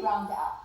Roundup.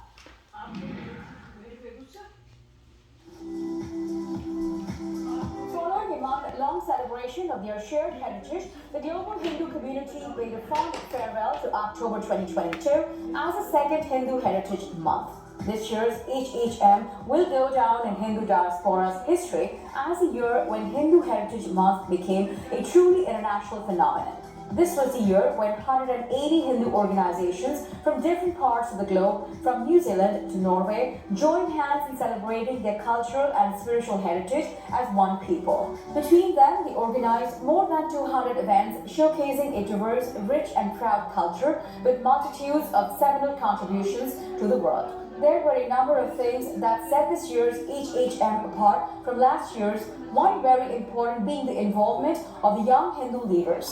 Following a month-long celebration of their shared heritage, the global Hindu community bade a fond farewell to October 2022 as a second Hindu Heritage Month. This year's HHM will go down in Hindu diaspora's history as a year when Hindu Heritage Month became a truly international phenomenon. This was the year when 180 Hindu organizations from different parts of the globe, from New Zealand to Norway, joined hands in celebrating their cultural and spiritual heritage as one people. Between them, they organized more than 200 events showcasing a diverse, rich and proud culture with multitudes of seminal contributions to the world. There were a number of things that set this year's HHM apart from last year's, one very important being the involvement of the young Hindu leaders.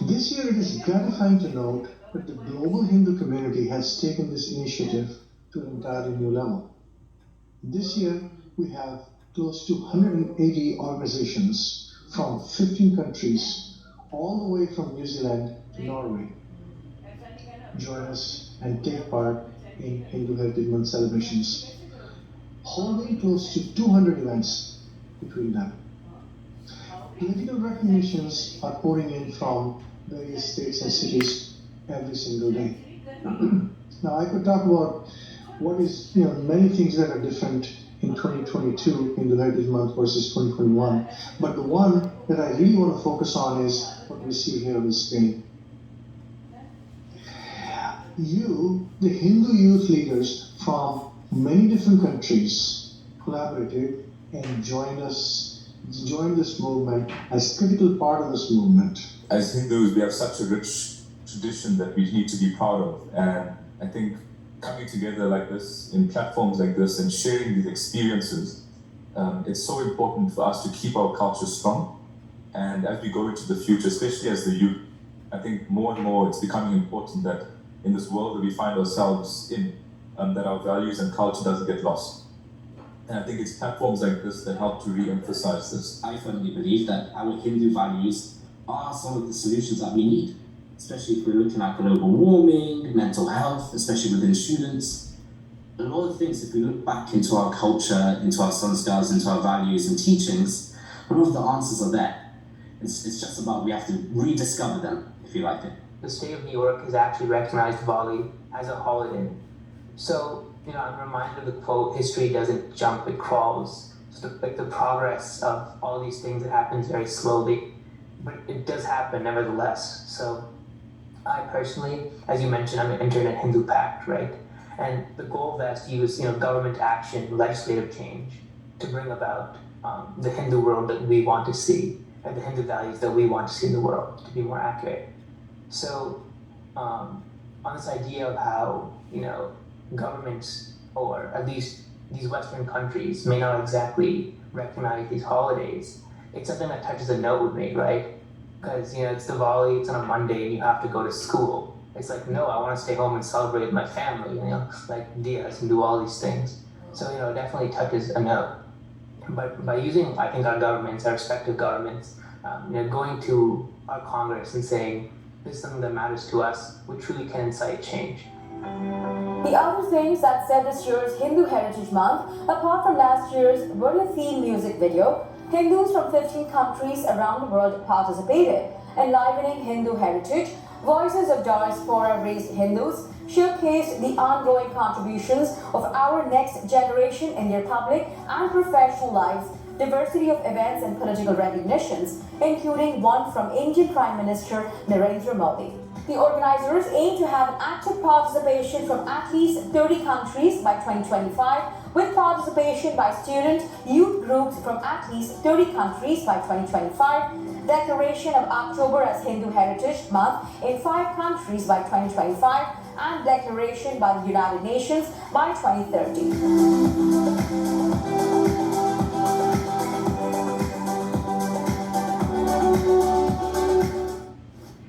This year it is gratifying to note that the global Hindu community has taken this initiative to an entirely new level. This year we have close to 180 organizations from 15 countries, all the way from New Zealand to Norway, join us and take part in Hindu Heritage Month celebrations, holding close to 200 events between them. Political recognitions are pouring in from various states and cities every single day. Now I could talk about what is, many things that are different in 2022 in the Heritage Month versus 2021, but the one that I really want to focus on is what we see here on the screen. You, the Hindu youth leaders from many different countries, collaborated and joined this movement as critical part of this movement. As Hindus, we have such a rich tradition that we need to be proud of, and I think coming together like this, in platforms like this, and sharing these experiences, it's so important for us to keep our culture strong. And as we go into the future, especially as the youth, I think more and more it's becoming important that in this world that we find ourselves in, that our values and culture doesn't get lost. And I think it's platforms like this that help to re-emphasize this. I firmly believe that our Hindu values are some of the solutions that we need, especially if we're looking at global warming, mental health, especially within students. A lot of things, if we look back into our culture, into our sanskars, into our values and teachings, a lot of the answers are there. It's just about we have to rediscover them, if you like it. The state of New York has actually recognized Diwali as a holiday. So, I'm reminded of the quote, history doesn't jump, it crawls. So the progress of all these things, it happens very slowly, but it does happen nevertheless. So I personally, as you mentioned, I'm an intern at Hindu Pact, right? And the goal of that is to use, government action, legislative change to bring about the Hindu world that we want to see, and the Hindu values that we want to see in the world, to be more accurate. So, on this idea of how, governments, or at least these Western countries, may not exactly recognize these holidays, it's something that touches a note with me, right? Because, it's Diwali, it's on a Monday, and you have to go to school. It's like, no, I want to stay home and celebrate with my family, like diyas and do all these things. So, it definitely touches a note. But by using, I think, our governments, our respective governments, going to our Congress and saying, this is something that matters to us, we truly can incite change. The other things that set this year's Hindu Heritage Month, apart from last year's Verla-themed music video, Hindus from 15 countries around the world participated, enlivening Hindu heritage. Voices of diaspora-raised Hindus showcased the ongoing contributions of our next generation in their public and professional lives, diversity of events and political recognitions, including one from Indian Prime Minister Narendra Modi. The organizers aim to have an active participation from at least 30 countries by 2025, with participation by student youth groups from at least 30 countries by 2025, declaration of October as Hindu Heritage Month in 5 countries by 2025, and declaration by the United Nations by 2030.